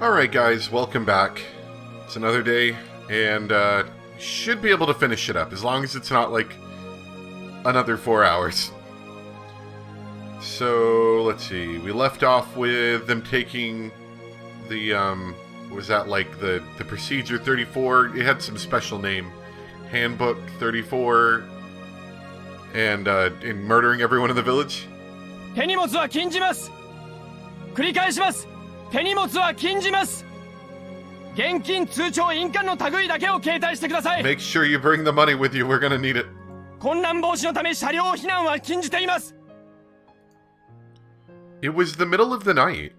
Alright guys, welcome back. It's another day, and should be able to finish it up, as long as it's not like another 4 hours. So, let's see, we left off with them taking the, was that like the Procedure 34? It had some special name. Handbook 34, and in murdering everyone in the village. 手荷物は禁じます。繰り返します。手荷物は禁じます。現金通帳印鑑の類だけを携帯してください。Make sure you bring the money with you. We're gonna need it. 混乱防止のため車両避難は禁じています。It was the middle of the night,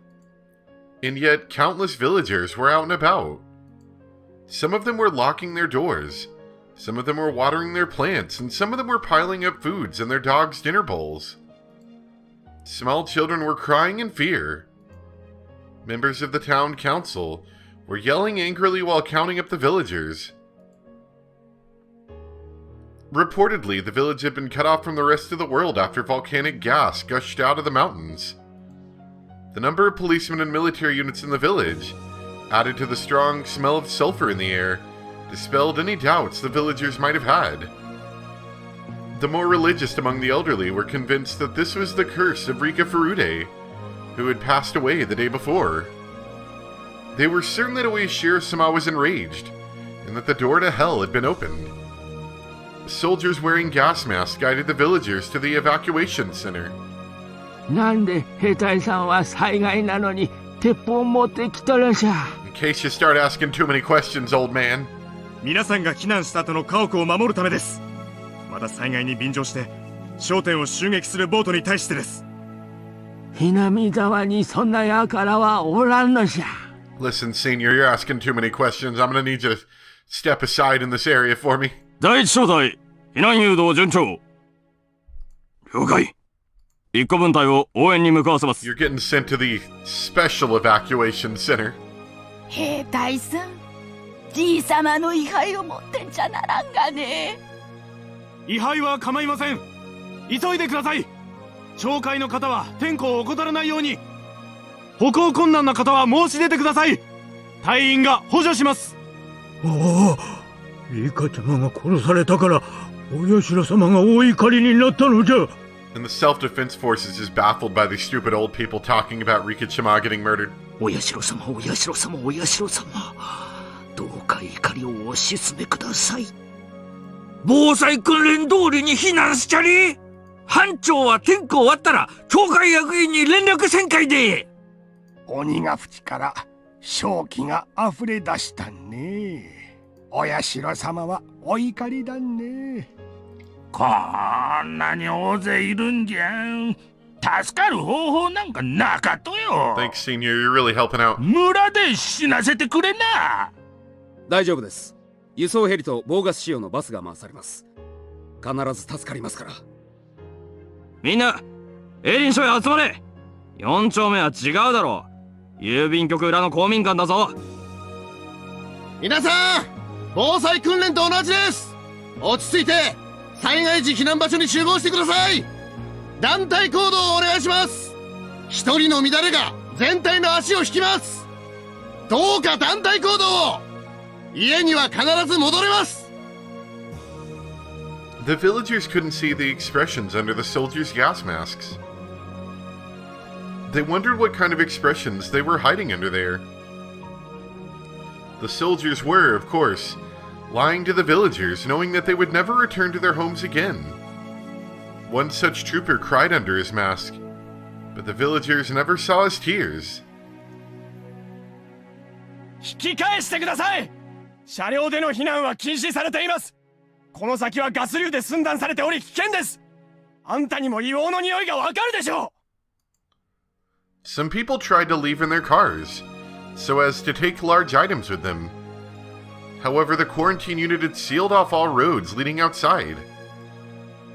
and yet countless villagers were out and about. Some of them were locking their doors, some of them were watering their plants, and some of them were piling up foods in their dogs' dinner bowls. Small children were crying in fear. Members of the town council were yelling angrily while counting up the villagers. Reportedly, the village had been cut off from the rest of the world after volcanic gas gushed out of the mountains. The number of policemen and military units in the village, added to the strong smell of sulfur in the air, dispelled any doubts the villagers might have had. The more religious among the elderly were convinced that this was the curse of Rika, who had passed away the day before. They were certain that Oishiro-sama was enraged, and that the door to hell had been opened. Soldiers wearing gas masks guided the villagers to the evacuation center. なんで兵隊さんは災害なのに鉄砲持ってきとるしゃ。 In case you start asking too many questions, old man. 皆さんが避難した後の家屋を守るためです。また災害に便乗して商店を襲撃するボートに対してです。南沢にそんな輩はおらんのじゃ。 Listen, senior, you're asking too many questions. I'm gonna need you to step aside in this area for me. 第一小隊、避難誘導順調。了解。一個分隊を応援に向かわせます。 You're getting sent to the special evacuation center. 兵隊さん、じいさまの位牌を持ってんじゃならんがね。位牌は構いません。急いでください。町会の方は天候を怠らないように。歩行困難な方は申し出てください。隊員が補助します。おお、リカちゃまが殺されたからお社様がお怒りになったのじゃ。 And the self-defense force is just baffled by these stupid old people talking about Rika-chama getting murdered. お社様、お社様、お社様、どうか怒りをお鎮めください。防災訓練通りに避難しちゃり。班長は天候終わったら教会役員に連絡せんかいで。鬼ヶ淵から正気が溢れ出したね。お社様はお怒りだね。こんなに大勢いるんじゃん。助かる方法なんかなかとよ。 Thanks, senior. You're really helping out. 村で死なせてくれな。大丈夫です。輸送ヘリとボーガス仕様のバスが回されます。必ず助かりますから。みんな、営林署へ集まれ。4丁目は違うだろう。郵便局裏の公民館だぞ。皆さん、防災訓練と同じです。落ち着いて災害時避難場所に集合してください。団体行動をお願いします。一人の乱れが全体の足を引きます。どうか団体行動を。家には必ず戻れます。 The villagers couldn't see the expressions under the soldiers' gas masks. They wondered what kind of expressions they were hiding under there. The soldiers were, of course, lying to the villagers, knowing that they would never return to their homes again. One such trooper cried under his mask, but the villagers never saw his tears. 引き返してください。車両での避難は禁止されています。この先はガス流で寸断されており危険です。あんたにも硫黄の匂いがわかるでしょう。 Some people tried to leave in their cars, so as to take large items with them. However, the quarantine unit had sealed off all roads leading outside.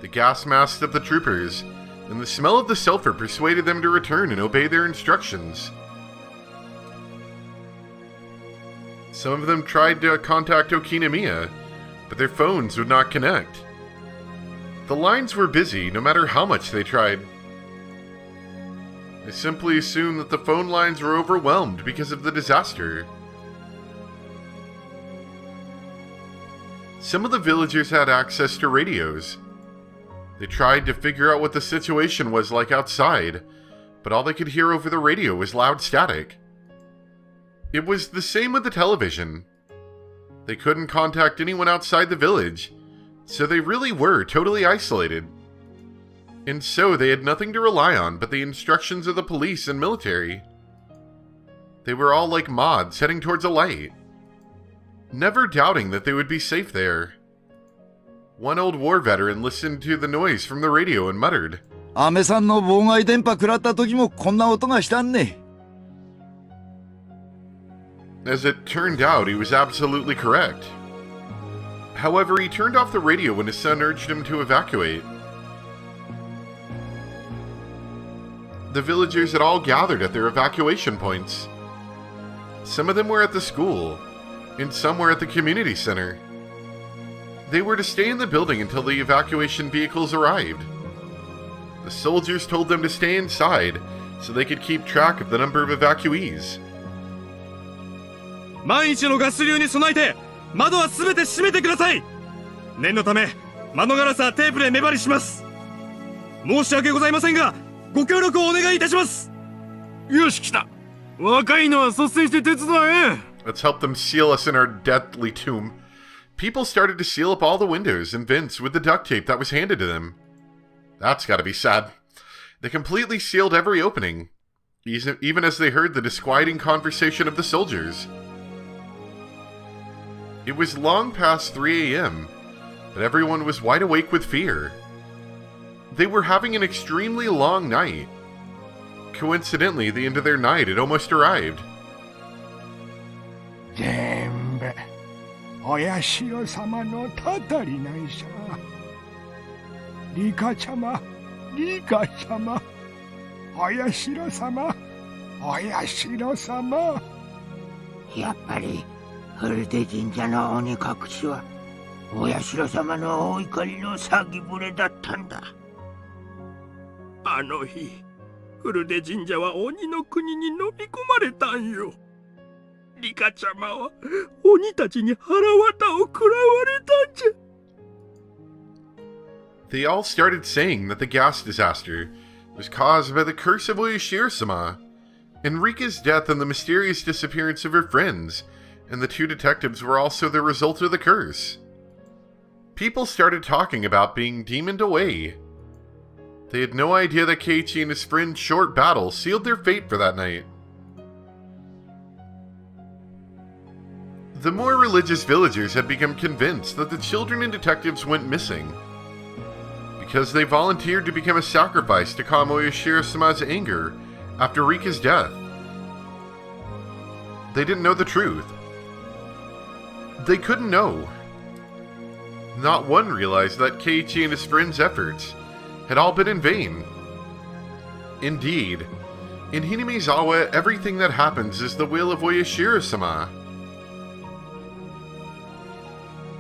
The gas masks of the troopers and the smell of the sulfur persuaded them to return and obey their instructions. Some of them tried to contact Okinamiya, but their phones would not connect. The lines were busy no matter how much they tried. They simply assumed that the phone lines were overwhelmed because of the disaster. Some of the villagers had access to radios. They tried to figure out what the situation was like outside, but all they could hear over the radio was loud static. It was the same with the television. They couldn't contact anyone outside the village, so they really were totally isolated. And so they had nothing to rely on but the instructions of the police and military. They were all like moths heading towards a light, never doubting that they would be safe there. One old war veteran listened to the noise from the radio and muttered, アメさんの妨害電波食らった時もこんな音がしたんね。 As it turned out, he was absolutely correct. However, he turned off the radio when his son urged him to evacuate. The villagers had all gathered at their evacuation points. Some of them were at the school, and some were at the community center. They were to stay in the building until the evacuation vehicles arrived. The soldiers told them to stay inside so they could keep track of the number of evacuees. 万一のガス流に備えて窓は全て閉めてください。念のため窓ガラスはテープで目張りします。申し訳ございませんがご協力をお願いいたします。よし来た。若いのは率先して手伝え。 Let's help them seal us in our deathly tomb. People started to seal up all the windows and vents with the duct tape that was handed to them. That's gotta be sad. They completely sealed every opening, even as they heard the disquieting conversation of the soldiers. It was long past 3 a.m., but everyone was wide awake with fear. They were having an extremely long night. Coincidentally, the end of their night had almost arrived. 全部お社様のたたりないさ。リカ様、リカ様、お社様、お社様。やっぱりフルデ神社の鬼隠しはお社様のお怒りの詐欺ぶれだったんだ。あの日フルデ神社は鬼の国に飲み込まれたんよ。リカちゃまは鬼たちに腹渡を食らわれたんじゃ。They all started saying that the gas disaster was caused by the curse of Oyashiro-sama, and Rika's death and the mysterious disappearance of her friends and the two detectives were also the result of the curse. People started talking about being demoned away. They had no idea that Keiichi and his friend's short battle sealed their fate for that night. The more religious villagers had become convinced that the children and detectives went missing because they volunteered to become a sacrifice to calm Oyashiro-sama's anger after Rika's death. They didn't know the truth. They couldn't know. Not one realized that Keiichi and his friends' efforts had all been in vain. Indeed, in Hinamizawa, everything that happens is the will of Oyashiro-sama.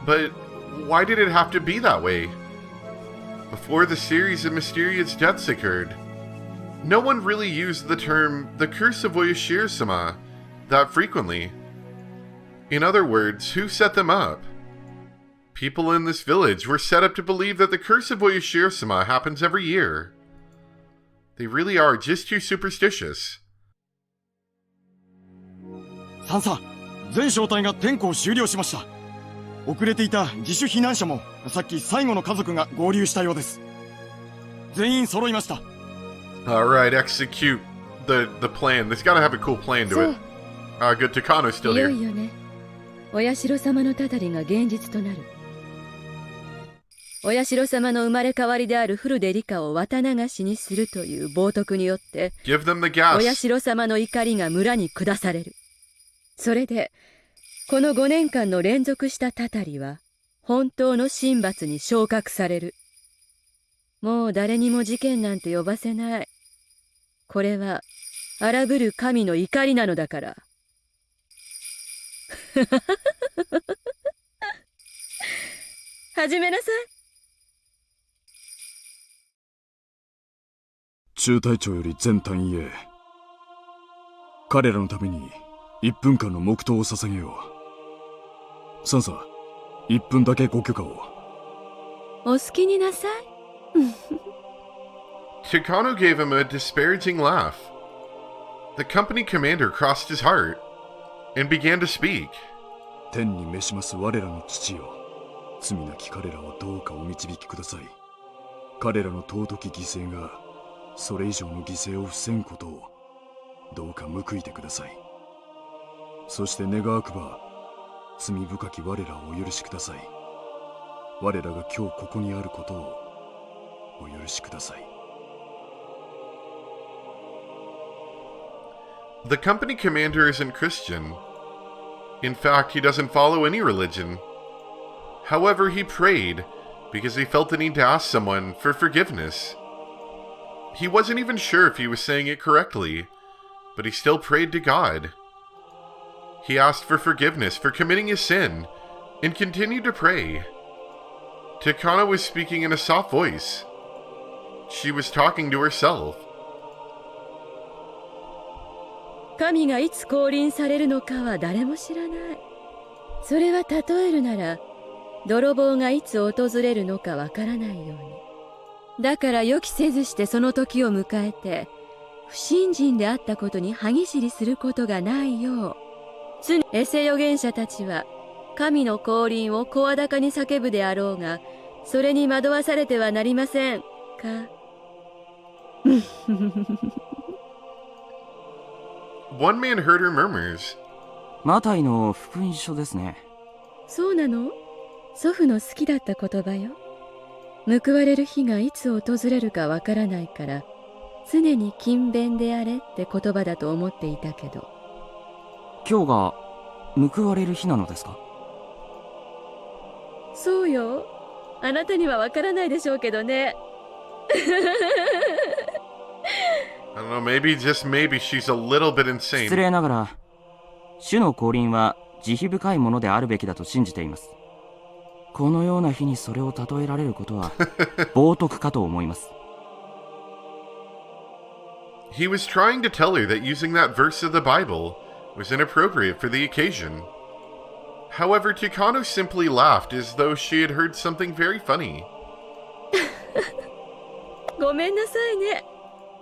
But why did it have to be that way? Before the series of mysterious deaths occurred, no one really used the term the curse of Oyashiro-sama that frequently. In other words, who set them up? People in this village were set up to believe that the curse of Oyashiro-sama happens every year. They really are just too superstitious. サンサ、全小隊が点呼を終了しました。遅れていた自主避難者もさっき最後の家族が合流したようです。全員揃いました。Alright, execute the plan. There's gotta have a cool plan to it. Good, Takano's still here. いよいよね。お社様のたたりが現実となる。お社様の生まれ変わりであるフルデリカを綿流しにするという冒涜によって、Give them the gas. お社様の怒りが村に下される。それで、この5年間の連続したたたりは、本当の神罰に昇格される。もう誰にも事件なんて呼ばせない。これは、荒ぶる神の怒りなのだから。始めなさい。集隊長より全隊員へ、彼らのために1分間の黙祷を捧げよう。サンサ、1分だけご許可を。お好きになさい。Takano gave him a disparaging laugh. The company commander crossed his heart and began to speak. 天に召します我らの父よ、罪なき彼らをどうかお導きください。彼らの尊き犠牲がそれ以上の犠牲を防ぐことをどうか報いてください。そして願わくば罪深き我らをお許しください。我らが今日ここにあることをお許しください。The company commander isn't Christian. In fact, he doesn't follow any religion. However, he prayed because he felt the need to ask someone for forgiveness. He wasn't even sure if he was saying it correctly, but he still prayed to God. He asked for forgiveness for committing his sin and continued to pray. Takano was speaking in a soft voice. She was talking to herself. 神がいつ降臨されるのかは誰も知らない。それは例えるなら、泥棒がいつ訪れるのかわからないように。だから予期せずしてその時を迎えて、不信心であったことに歯ぎしりすることがないよう、エセ預言者たちは、神の降臨を声高に叫ぶであろうが、それに惑わされてはなりませんか。One man heard her murmurs. マタイの福音書ですね。そうなの？祖父の好きだった言葉よ。報われる日がいつ訪れるかわからないから、常に勤勉であれって言葉だと思っていたけど。今日が報われる日なのですか？そうよ。あなたにはわからないでしょうけどね。I don't know, maybe, just maybe, she's a little bit insane. 失礼ながら、主の降臨は慈悲深いものであるべきだと信じています。このような日にそれを例えられることは冒涜かと思います。He was trying to tell her that using that verse of the Bible was inappropriate for the occasion. However, Takano simply laughed as though she had heard something very funny. ごめんなさいね。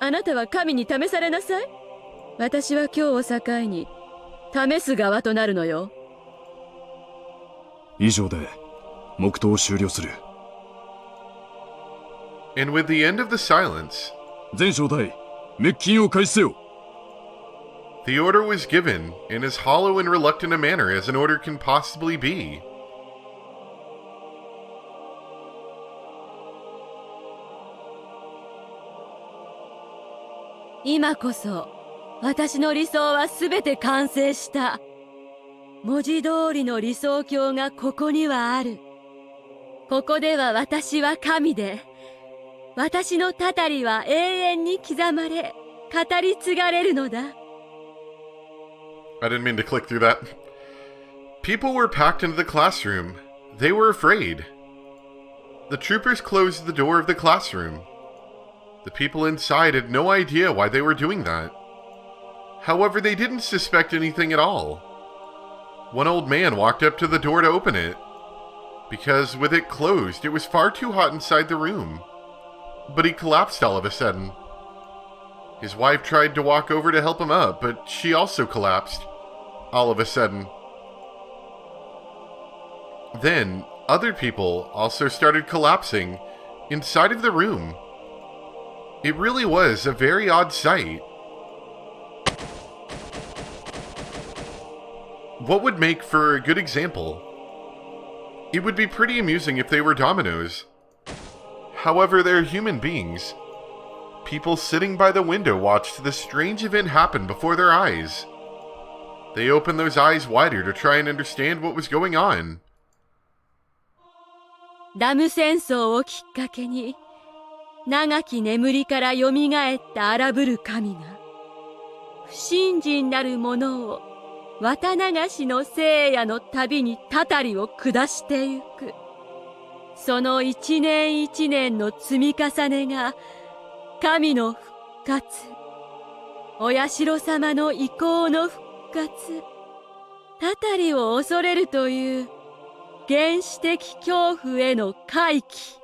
あなたは神に試されなさい。私は今日を境に試す側となるのよ。以上で黙祷を終了する。And with the end of the silence, 全小隊、滅菌を開始せよ。the order was given in as hollow and reluctant a manner as an order can possibly be. 今こそ私の理想はすべて完成した。文字通りの理想郷がここにはある。ここでは私は神で、私のたたりは永遠に刻まれ、語り継がれるのだ。I didn't mean to click through that. People were packed into the classroom. They were afraid. The troopers closed the door of the classroom. The people inside had no idea why they were doing that. However, they didn't suspect anything at all. One old man walked up to the door to open it, because with it closed, it was far too hot inside the room. But he collapsed all of a sudden. His wife tried to walk over to help him up, but she also collapsed, all of a sudden. Then, other people also started collapsing inside of the room. It really was a very odd sight. What would make for a good example? It would be pretty amusing if they were dominoes. However, they're human beings. People sitting by the window watched this strange event happen before their eyes. They opened those eyes wider to try and understand what was going on. ダム戦争をきっかけに、長き眠りからよみがえった荒ぶる神が、不信心なる者を綿流しの聖夜の旅にたたりを下してゆく。その一年一年の積み重ねが、神の復活、お社様の意向の復活、たたりを恐れるという原始的恐怖への回帰。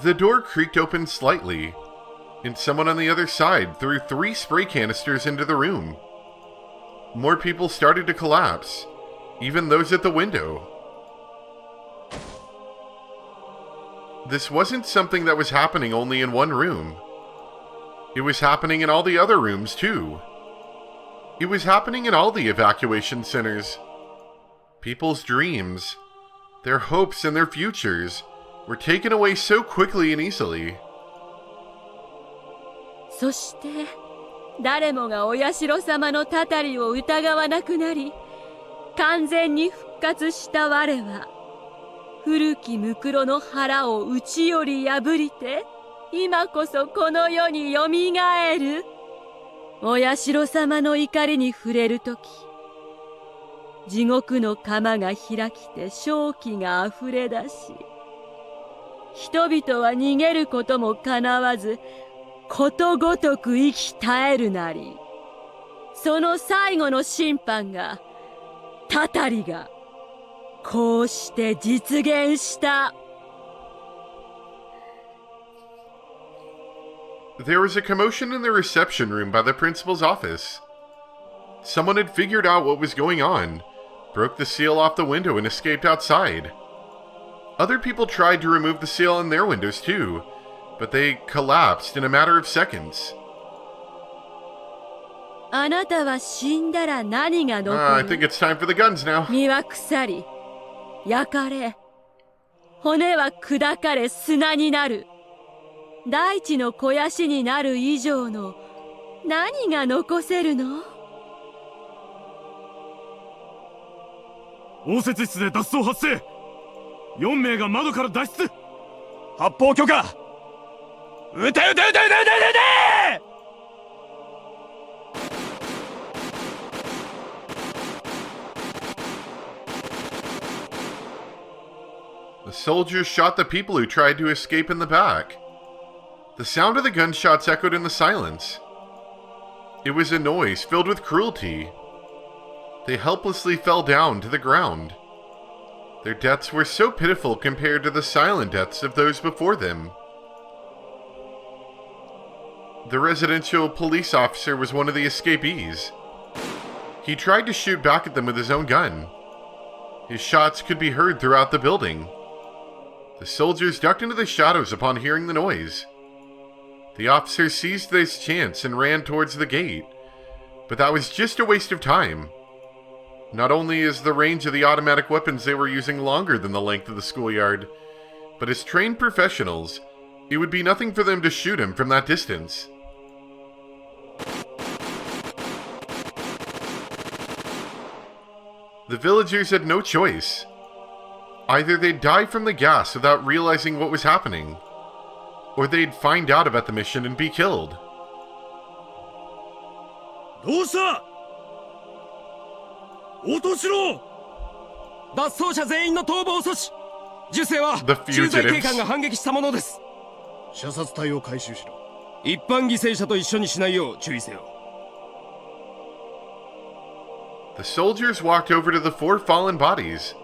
The door creaked open slightly, and someone on the other side threw 3 spray canisters into the room. More people started to collapse, even those at the window. This wasn't something that was happening only in one room. It was happening in all the other rooms too. It was happening in all the evacuation centers. People's dreams, their hopes and their futures were taken away so quickly and easily. そして誰もがお社様のたたりを疑わなくなり、完全に復活した我は、古きムクロの腹を内より破りて、今こそこの世によみがえる。お社様の怒りに触れるとき、地獄の釜が開きて正気があふれ出し、人々は逃げることもかなわず、ことごとく生き絶えるなり。その最後の審判が、たたりが、こうして実現した。There was a commotion in the reception room by the principal's office. Someone had figured out what was going on, broke the seal off the window and escaped outside. Other people tried to remove the seal on their windows too, but they collapsed in a matter of seconds. あなたは死んだら何が残る？ I think it's time for the guns now. 身は腐り、焼かれ、骨は砕かれ砂になる。大地の肥やしになる以上の何が残せるの？応接室で脱走発生。4名が窓から脱出。発砲許可。撃て撃て撃て撃て撃て撃て。The soldiers shot the people who tried to escape in the back. The sound of the gunshots echoed in the silence. It was a noise filled with cruelty. They helplessly fell down to the ground. Their deaths were so pitiful compared to the silent deaths of those before them. The residential police officer was one of the escapees. He tried to shoot back at them with his own gun. His shots could be heard throughout the building. The soldiers ducked into the shadows upon hearing the noise. The officer seized this chance and ran towards the gate, but that was just a waste of time. Not only is the range of the automatic weapons they were using longer than the length of the schoolyard, but as trained professionals, it would be nothing for them to shoot him from that distance. The villagers had no choice. Either they'd die from the gas without realizing what was happening, or they'd find out about the mission and be killed. どうした？応答しろ！脱走者全員の逃亡阻止。銃声は The 駐在 fugitives. 警官が反撃したものです。射殺体を回収しろ。一般犠牲者と一緒にしないよう注意せよ。The soldiers walked over to the 4 fallen bodies.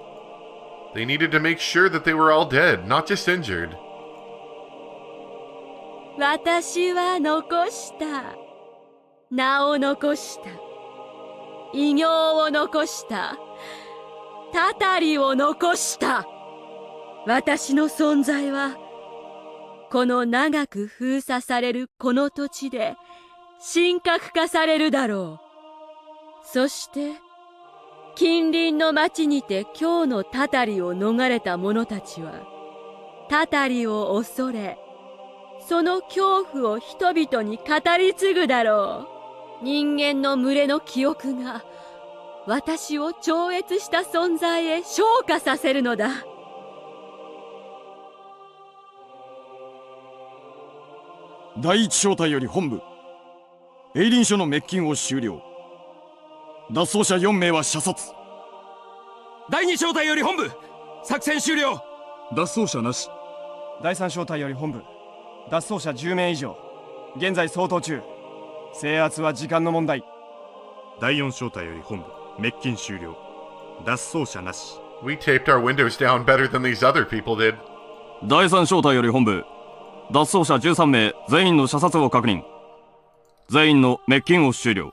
They needed to make sure that they were all dead, not just injured. 私は残した。名を残した。異形を残した。たたりを残した。私の存在は、この長く封鎖されるこの土地で神格化されるだろう。そして、近隣の町にて今日のたたりを逃れた者たちは、たたりを恐れ、その恐怖を人々に語り継ぐだろう。人間の群れの記憶が、私を超越した存在へ昇華させるのだ。第一小隊より本部。営林署の滅菌を終了。脱走者4名は射殺。第二小隊より本部。作戦終了。脱走者なし。第3小隊より本部、脱走者10名以上、現在相当中。制圧は時間の問題。第4小隊より本部、滅菌終了。脱走者なし。 We taped our windows down better than these other people did. 第3小隊より本部、脱走者13名全員の射殺を確認。全員の滅菌を終了。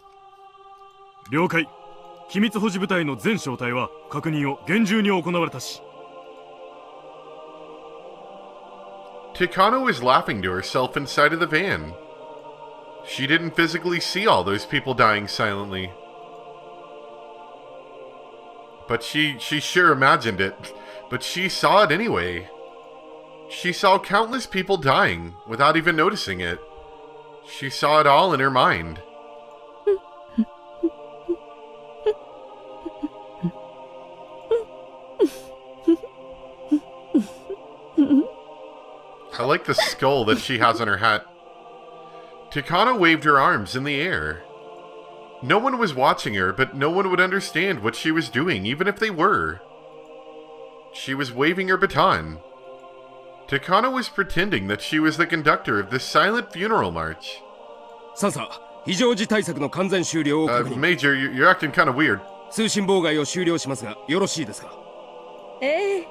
了解。機密保持部隊の全小隊は確認を厳重に行われたし。Takano is laughing to herself inside of the van. She didn't physically see all those people dying silently. But she sure imagined it. But she saw it anyway. She saw countless people dying without even noticing it. She saw it all in her mind. I like the skull that she has on her hat. Takano waved her arms in the air. No one was watching her, but no one would understand what she was doing, even if they were. She was waving her baton. Takano was pretending that she was the conductor of this silent funeral march. さあ、非常事態策の完全終了を確認。 Major, you're acting kind of weird. 通信妨害を終了しますが、よろしいですか？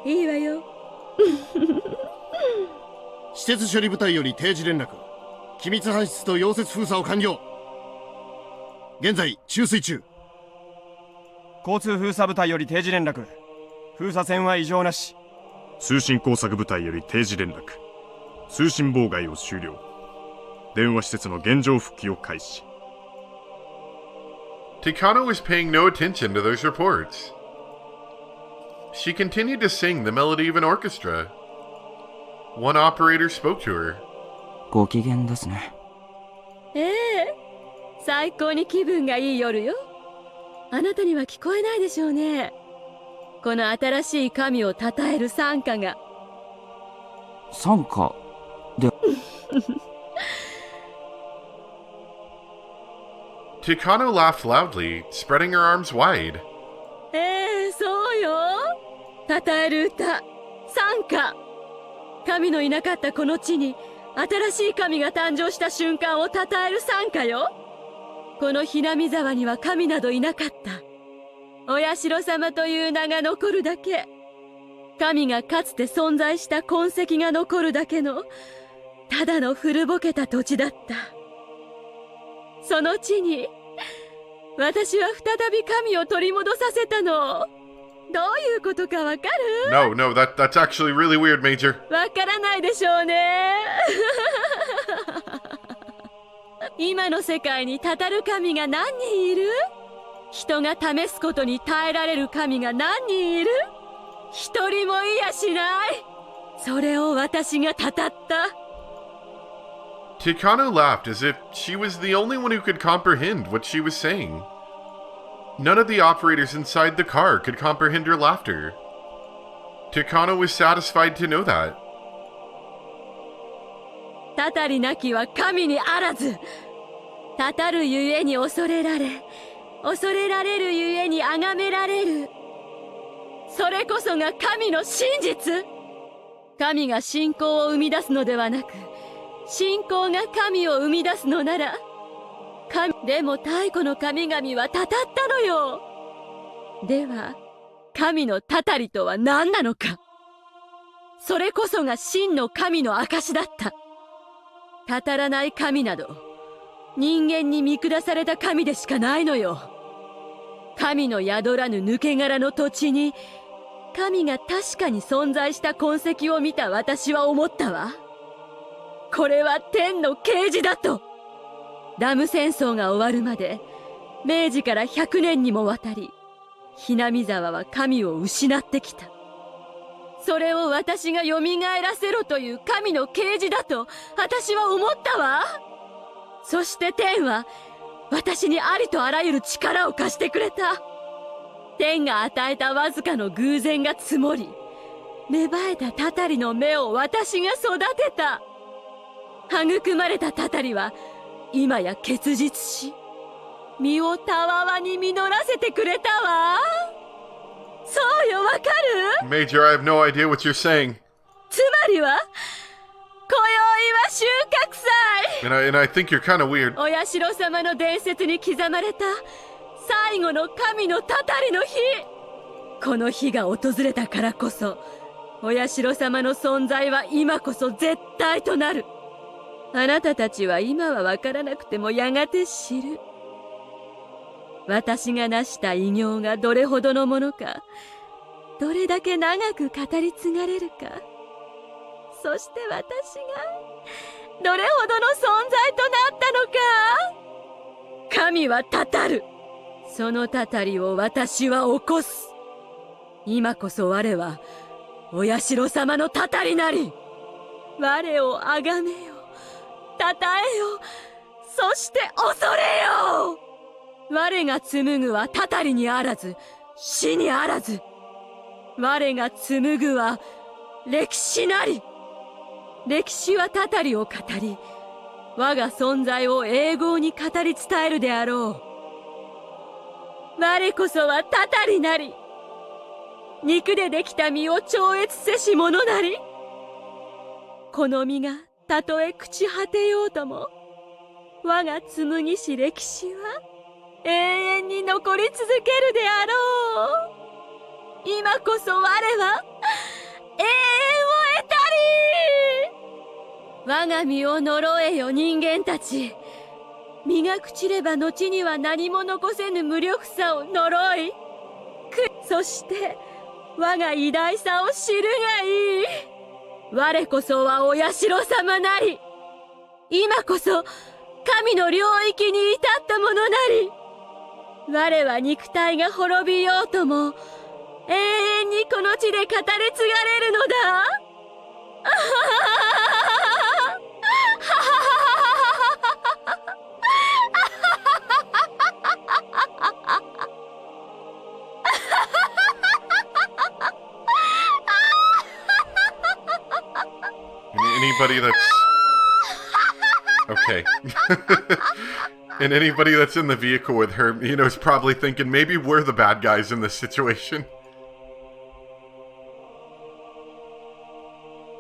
いいわよ。施設処理部隊より定時連絡。機密搬出と溶接封鎖を完了。現在注水中。交通封鎖部隊より定時連絡。封鎖線は異常なし。通信工作部隊より定時連絡。通信妨害を終了。電話施設の現状復帰を開始。Takano was paying no attention to those reports. She continued to sing the melody of an orchestra. One operator spoke to her. ご機嫌ですね。最高に気分がいい夜よ。あなたには聞こえないでしょうね。この新しい神を称える賛歌が。賛歌で。Takano laughed loudly, spreading her arms wide. そうよ。称える歌、賛歌。神のいなかったこの地に新しい神が誕生した瞬間を称える賛歌よ。このひなみ沢には神などいなかった。お社様という名が残るだけ。神がかつて存在した痕跡が残るだけのただの古ぼけた土地だった。その地に私は再び神を取り戻させたの。どういうことかわかる？ No, that's actually really weird, Major. わからないでしょうね。今の世界にたたる神が何人いる？人が試すことに耐えられる神が何人いる？一人もいやしない。それを私がたたった。Takano laughed as if she was the only one who could comprehend what she was saying. None of the operators inside the car could comprehend her laughter. Takano was satisfied to know that. たたりなきは神にあらず。たたるゆえに恐れられ、恐れられるゆえに崇められる。それこそが神の真実。神が信仰を生み出すのではなく、信仰が神を生み出すのなら、でも太古の神々はたたったのよ。では神のたたりとは何なのか。それこそが真の神の証だった。たたらない神など人間に見下された神でしかないのよ。神の宿らぬ抜け殻の土地に神が確かに存在した痕跡を見た私は思ったわ。これは天の啓示だと。ダム戦争が終わるまで明治から100年にもわたりひなみ沢は神を失ってきた。それを私が蘇らせろという神の啓示だと私は思ったわ。そして天は私にありとあらゆる力を貸してくれた。天が与えたわずかの偶然が積もり、芽生えたたたりの芽を私が育てた。育まれたたたりは今や結実し、実をたわわに実らせてくれたわ。そうよ、わかる？ Major, I have no idea what you're saying. つまりはは収穫祭。 And I think you're kind of weird. お社様の伝説に刻まれた最後の神のたたりの日。この日が訪れたからこそ、お社様の存在は今こそ絶対となる。あなたたちは今は分からなくてもやがて知る。私が成した偉業がどれほどのものか、どれだけ長く語り継がれるか、そして私がどれほどの存在となったのか。神はたたる。そのたたりを私は起こす。今こそ我はお社様のたたりなり。我をあがめよ、たたえよ、そして恐れよ。我が紡ぐはたたりにあらず、死にあらず。我が紡ぐは歴史なり。歴史はたたりを語り、我が存在を永劫に語り伝えるであろう。我こそはたたりなり。肉でできた身を超越せし者なり。この身がたとえ朽ち果てようとも、我が紡ぎし歴史は永遠に残り続けるであろう。今こそ我は永遠を得たり。我が身を呪えよ人間たち。身が朽ちれば後には何も残せぬ無力さを呪い。そして我が偉大さを知るがいい。我こそはお社様なり。今こそ神の領域に至ったものなり。我は肉体が滅びようとも永遠にこの地で語り継がれるのだ。Anybody that's okay. And anybody that's in the vehicle with her, you know, is probably thinking maybe we're the bad guys in this situation.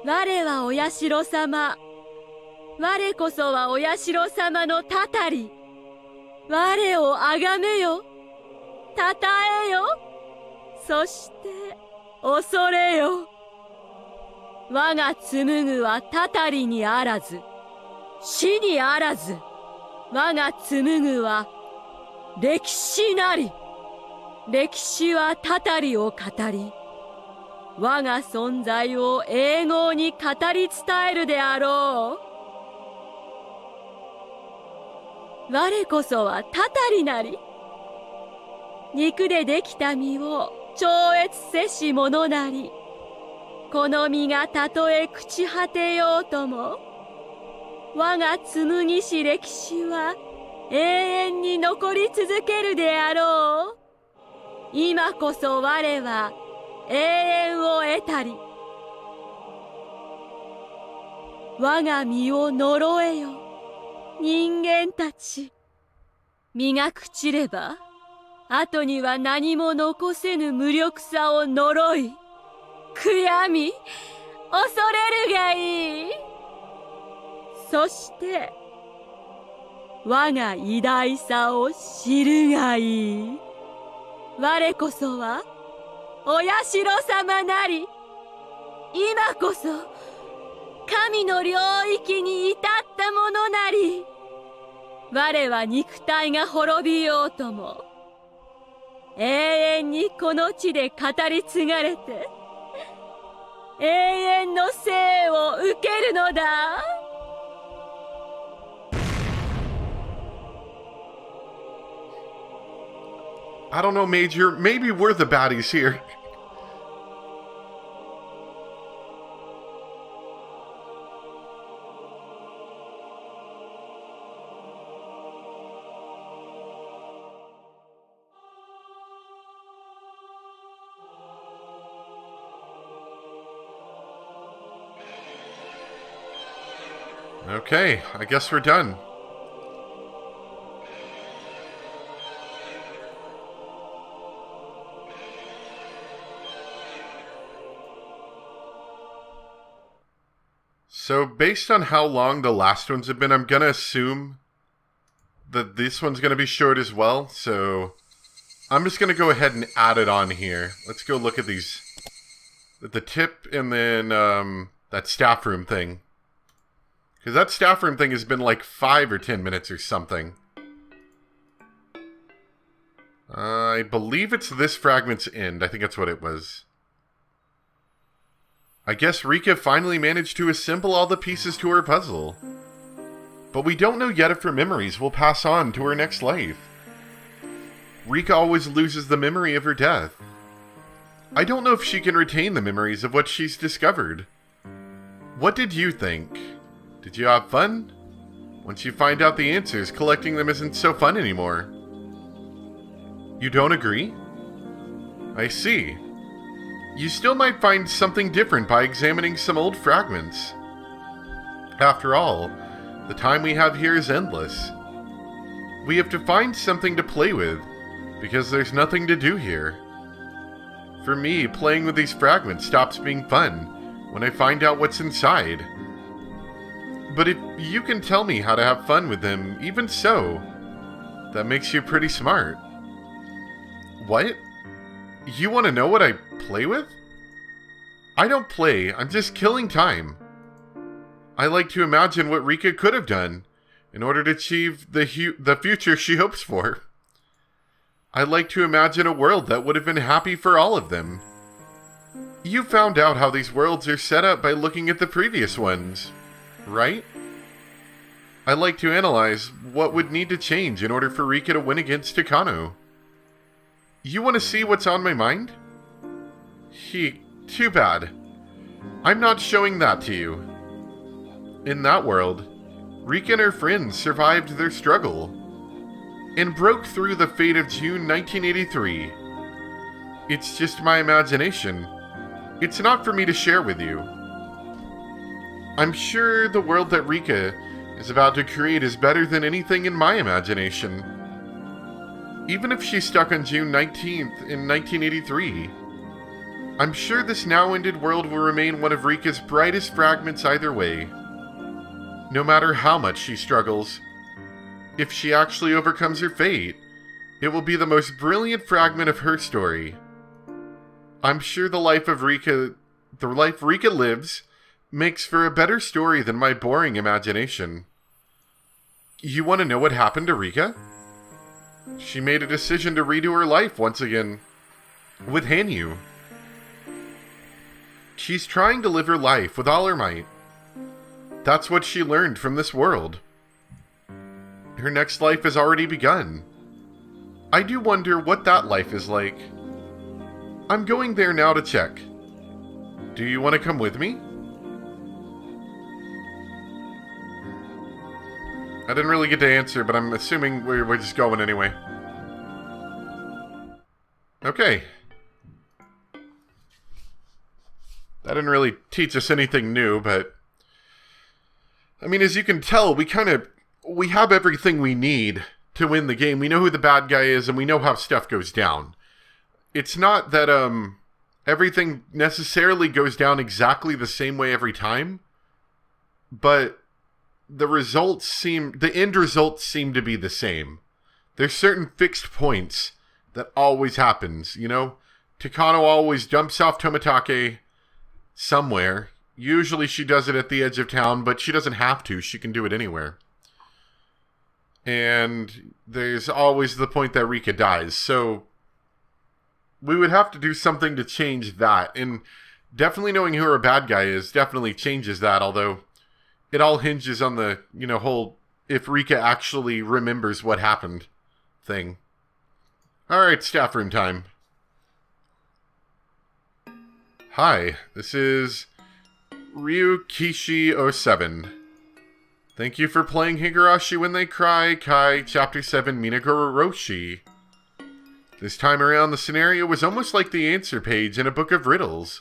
我はお社様。我こそはお社様のたたり。我をあがめよ、たたえよ、そして恐れよ。我が紡ぐはたたりにあらず、死にあらず。我が紡ぐは歴史なり。歴史はたたりを語り、我が存在を永劫に語り伝えるであろう。我こそはたたりなり。肉でできた身を超越せし者なり。この身がたとえ朽ち果てようとも、我が紡ぎし歴史は永遠に残り続けるであろう。今こそ我は永遠を得たり。我が身を呪えよ、人間たち。身が朽ちれば、後には何も残せぬ無力さを呪い、悔やみ、恐れるがいい。そして、我が偉大さを知るがいい。我こそは、お社様なり。今こそ、神の領域に至ったものなり。我は肉体が滅びようとも、永遠にこの地で語り継がれて、永遠の生を受けるのだ。I don't know, Major. Maybe we're the baddies here. Okay, I guess we're done. So based on how long the last ones have been, I'm gonna assume that this one's gonna be short as well. So I'm just gonna go ahead and add it on here. Let's go look at these. The tip and then that staff room thing. Because that staff room thing has been like 5 or 10 minutes or something. I believe it's this fragment's end. I think that's what it was. I guess Rika finally managed to assemble all the pieces to her puzzle. But we don't know yet if her memories will pass on to her next life. Rika always loses the memory of her death. I don't know if she can retain the memories of what she's discovered. What did you think? Did you have fun? Once you find out the answers, collecting them isn't so fun anymore. You don't agree? I see. You still might find something different by examining some old fragments. After all, the time we have here is endless. We have to find something to play with, because there's nothing to do here. For me, playing with these fragments stops being fun when I find out what's inside. But if you can tell me how to have fun with them, even so, that makes you pretty smart. What? You want to know what I play with? I don't play, I'm just killing time. I like to imagine what Rika could have done in order to achieve the future she hopes for. I like to imagine a world that would have been happy for all of them. You found out how these worlds are set up by looking at the previous ones, right? I like to analyze what would need to change in order for Rika to win against Takano. You want to see what's on my mind? Too bad. I'm not showing that to you. In that world, Rika and her friends survived their struggle and broke through the fate of June 1983. It's just my imagination. It's not for me to share with you. I'm sure the world that Rika is about to create is better than anything in my imagination. Even if she's stuck on June 19th in 1983, I'm sure this now-ended world will remain one of Rika's brightest fragments either way. No matter how much she struggles, if she actually overcomes her fate, it will be the most brilliant fragment of her story. I'm sure the life Rika lives makes for a better story than my boring imagination. You want to know what happened to Rika? She made a decision to redo her life once again, with Hanyu. She's trying to live her life with all her might. That's what she learned from this world. Her next life has already begun. I do wonder what that life is like. I'm going there now to check. Do you want to come with me? I didn't really get to answer, but I'm assuming we're just going anyway. Okay. That didn't really teach us anything new, but... I mean, as you can tell, we have everything we need to win the game. We know who the bad guy is, and we know how stuff goes down. It's not that, everything necessarily goes down exactly the same way every time, but the end results seem to be the same. There's certain fixed points that always happens, you know? Takano always dumps off Tomitake somewhere. Usually she does it at the edge of town, but she doesn't have to. She can do it anywhere. And there's always the point that Rika dies. So we would have to do something to change that. And definitely knowing who her bad guy is definitely changes that, although it all hinges on the, whole if Rika actually remembers what happened thing. Alright, staff room time. Hi, this is Ryukishi07. Thank you for playing Higurashi When They Cry, Kai, Chapter 7, Minagoroshi. This time around, the scenario was almost like the answer page in a book of riddles.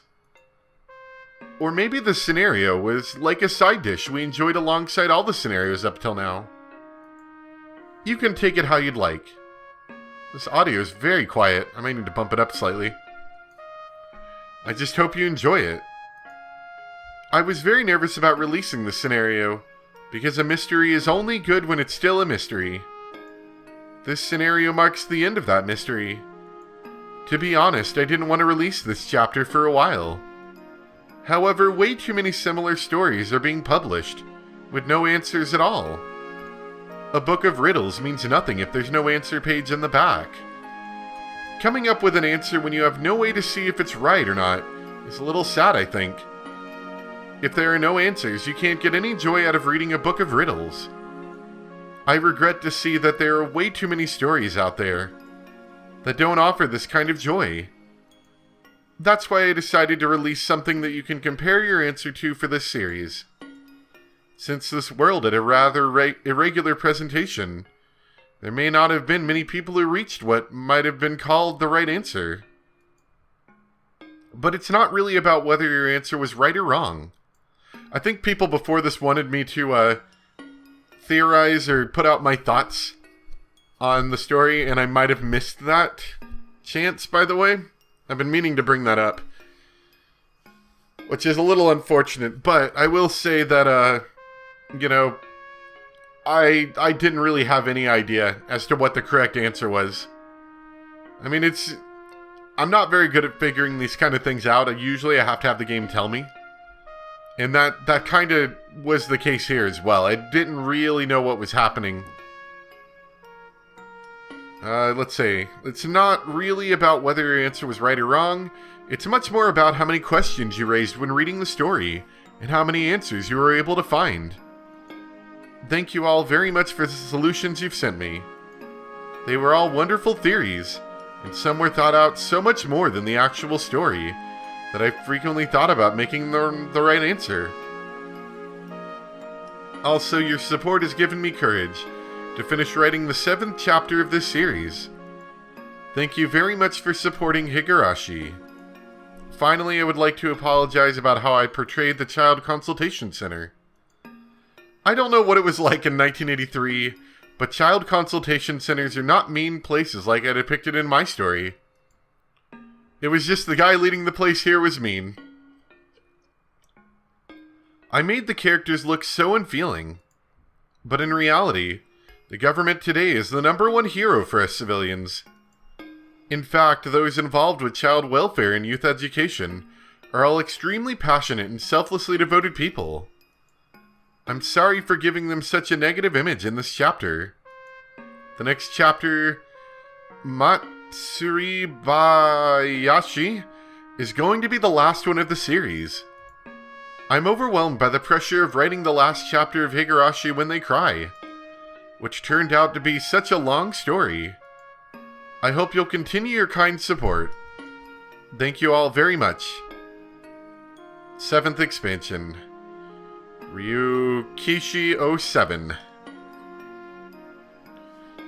Or maybe the scenario was like a side dish we enjoyed alongside all the scenarios up till now. You can take it how you'd like. This audio is very quiet. I might need to bump it up slightly. I just hope you enjoy it. I was very nervous about releasing this scenario, because a mystery is only good when it's still a mystery. This scenario marks the end of that mystery. To be honest, I didn't want to release this chapter for a while. However, way too many similar stories are being published, with no answers at all. A book of riddles means nothing if there's no answer page in the back. Coming up with an answer when you have no way to see if it's right or not is a little sad, I think. If there are no answers, you can't get any joy out of reading a book of riddles. I regret to see that there are way too many stories out there that don't offer this kind of joy. That's why I decided to release something that you can compare your answer to for this series. Since this world had a rather irregular presentation, there may not have been many people who reached what might have been called the right answer. But it's not really about whether your answer was right or wrong. I think people before this wanted me to theorize or put out my thoughts on the story, and I might have missed that chance, by the way. I've been meaning to bring that up, which is a little unfortunate, but I will say that, I didn't really have any idea as to what the correct answer was. I mean, I'm not very good at figuring these kind of things out. Usually I have to have the game tell me. And that kind of was the case here as well. I didn't really know what was happening. Let's see. It's not really about whether your answer was right or wrong. It's much more about how many questions you raised when reading the story, and how many answers you were able to find. Thank you all very much for the solutions you've sent me. They were all wonderful theories, and some were thought out so much more than the actual story, that I frequently thought about making the right answer. Also, your support has given me courage to finish writing the 7th chapter of this series. Thank you very much for supporting Higurashi. Finally, I would like to apologize about how I portrayed the Child Consultation Center. I don't know what it was like in 1983, but child consultation centers are not mean places like I depicted in my story. It was just the guy leading the place here was mean. I made the characters look so unfeeling, but in reality, the government today is the #1 hero for us civilians. In fact, those involved with child welfare and youth education are all extremely passionate and selflessly devoted people. I'm sorry for giving them such a negative image in this chapter. The next chapter, Matsuribayashi, is going to be the last one of the series. I'm overwhelmed by the pressure of writing the last chapter of Higurashi When They Cry, which turned out to be such a long story. I hope you'll continue your kind support. Thank you all very much. 7th expansion. Ryukishi 07.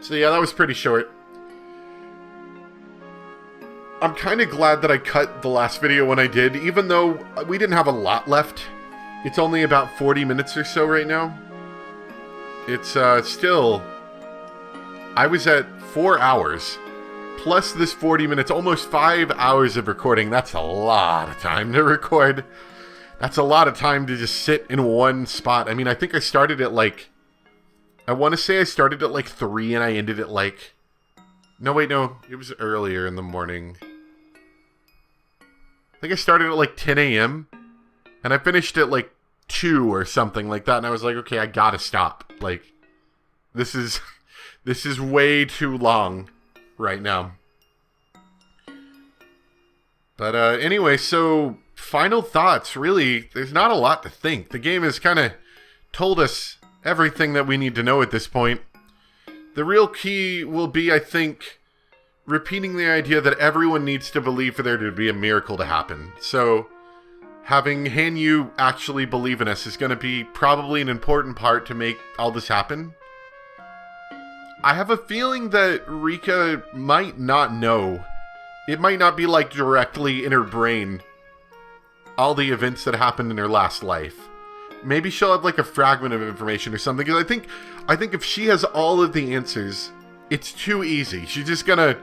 So yeah, that was pretty short. I'm kind of glad that I cut the last video when I did, even though we didn't have a lot left. It's only about 40 minutes or so right now. It's still... I was at 4 hours. Plus this 40 minutes, almost 5 hours of recording. That's a lot of time to record. That's a lot of time to just sit in one spot. I mean, I think I started at I want to say I started at 3 and I ended at no, wait, no. It was earlier in the morning. I think I started at 10 a.m. and I finished at 2 or something like that. And I was like, okay, I gotta stop. This is way too long right now. But anyway, so final thoughts. Really, there's not a lot to think. The game has kind of told us everything that we need to know at this point. The real key will be, I think, repeating the idea that everyone needs to believe for there to be a miracle to happen. So, having Hanyu actually believe in us is going to be probably an important part to make all this happen. I have a feeling that Rika might not know. It might not be directly in her brain all the events that happened in her last life. Maybe she'll have a fragment of information or something. Because I think if she has all of the answers, it's too easy. She's just gonna,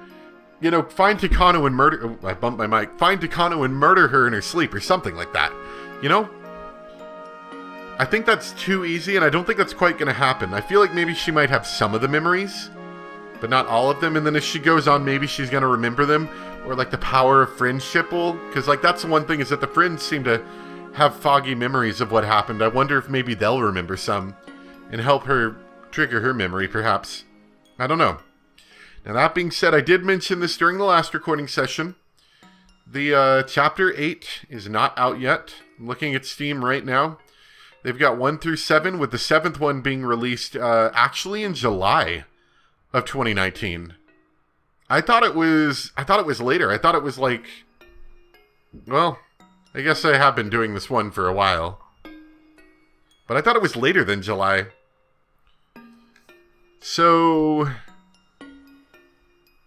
find Takano and murder. Oh, I bumped my mic. Find Takano and murder her in her sleep or something like that. I think that's too easy, and I don't think that's quite going to happen. I feel like maybe she might have some of the memories, but not all of them, and then as she goes on, maybe she's going to remember them, or like the power of friendship will, because like that's the one thing, is that the friends seem to have foggy memories of what happened. I wonder if maybe they'll remember some, and help her trigger her memory, perhaps. I don't know. Now that being said, I did mention this during the last recording session. The Chapter 8 is not out yet. I'm looking at Steam right now. They've got 1 through 7, with the 7th one being released actually in July of 2019. I thought it was later. I thought it was like, well, I guess I have been doing this one for a while. But I thought it was later than July. So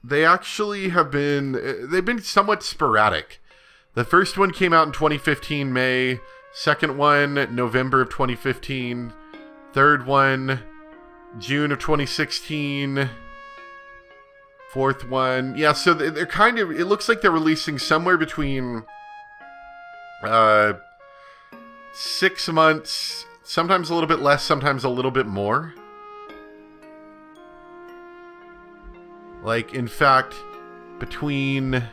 they actually they've been somewhat sporadic. The first one came out in 2015 May. Second one, November of 2015. Third one, June of 2016. Fourth one, yeah, so they're kind of, it looks like they're releasing somewhere between 6 months, sometimes a little bit less, sometimes a little bit more. Like, in fact, between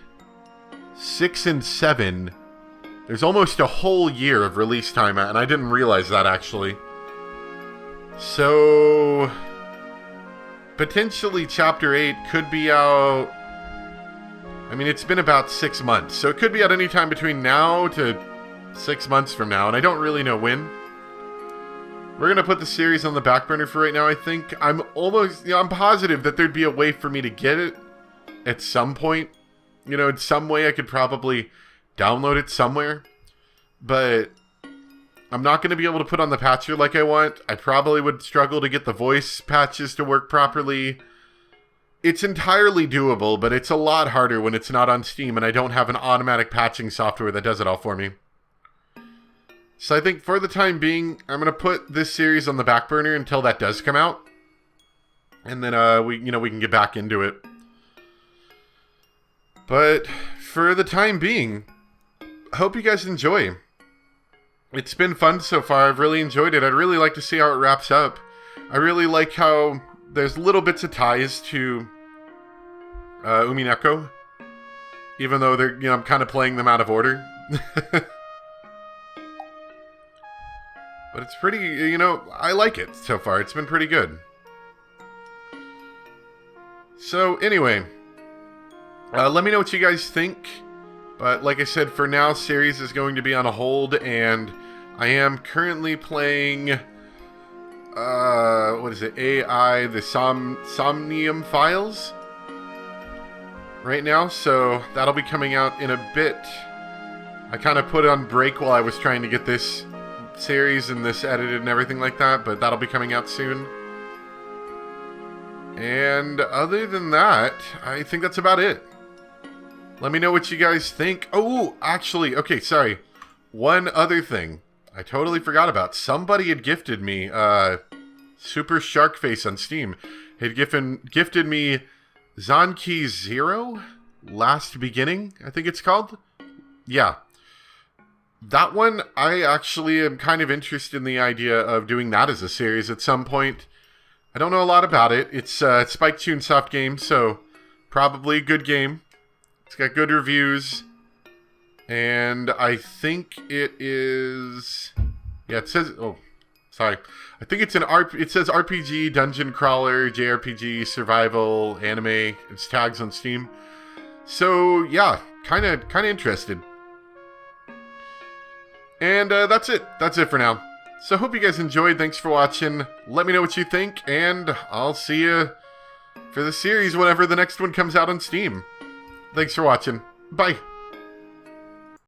6 and 7... there's almost a whole year of release time, and I didn't realize that, actually. So, potentially Chapter 8 could be out... I mean, it's been about 6 months, so it could be out any time between now to 6 months from now, and I don't really know when. We're going to put the series on the back burner for right now, I think. I'm I'm positive that there'd be a way for me to get it at some point. You know, in some way I could probably download it somewhere, but I'm not going to be able to put on the patcher like I want. I probably would struggle to get the voice patches to work properly. It's entirely doable, but it's a lot harder when it's not on Steam and I don't have an automatic patching software that does it all for me. So I think for the time being, I'm going to put this series on the back burner until that does come out. And then we can get back into it. But for the time being, I hope you guys enjoy. It's been fun so far. I've really enjoyed it. I'd really like to see how it wraps up. I really like how there's little bits of ties to Umineko, even though they're, I'm kind of playing them out of order. But it's pretty, I like it so far. It's been pretty good. So anyway, let me know what you guys think. But like I said, for now, series is going to be on a hold, and I am currently playing, what is it, AI, the Somnium Files right now, so that'll be coming out in a bit. I kind of put it on break while I was trying to get this series and this edited and everything like that, but that'll be coming out soon. And other than that, I think that's about it. Let me know what you guys think. Oh, actually, okay, sorry. One other thing I totally forgot about. Somebody had gifted me Super Shark Face on Steam. Had gifted me Zanki Zero? Last Beginning, I think it's called. Yeah. That one, I actually am kind of interested in the idea of doing that as a series at some point. I don't know a lot about it. It's Spike Chunsoft game, so probably a good game. It's got good reviews. And I think it is... Yeah, it says... Oh, sorry. I think it's it says RPG, Dungeon Crawler, JRPG, Survival, Anime. It's tags on Steam. So, yeah, kind of interested. And that's it. That's it for now. So hope you guys enjoyed. Thanks for watching. Let me know what you think, and I'll see you for the series whenever the next one comes out on Steam. Thanks for watching. Bye.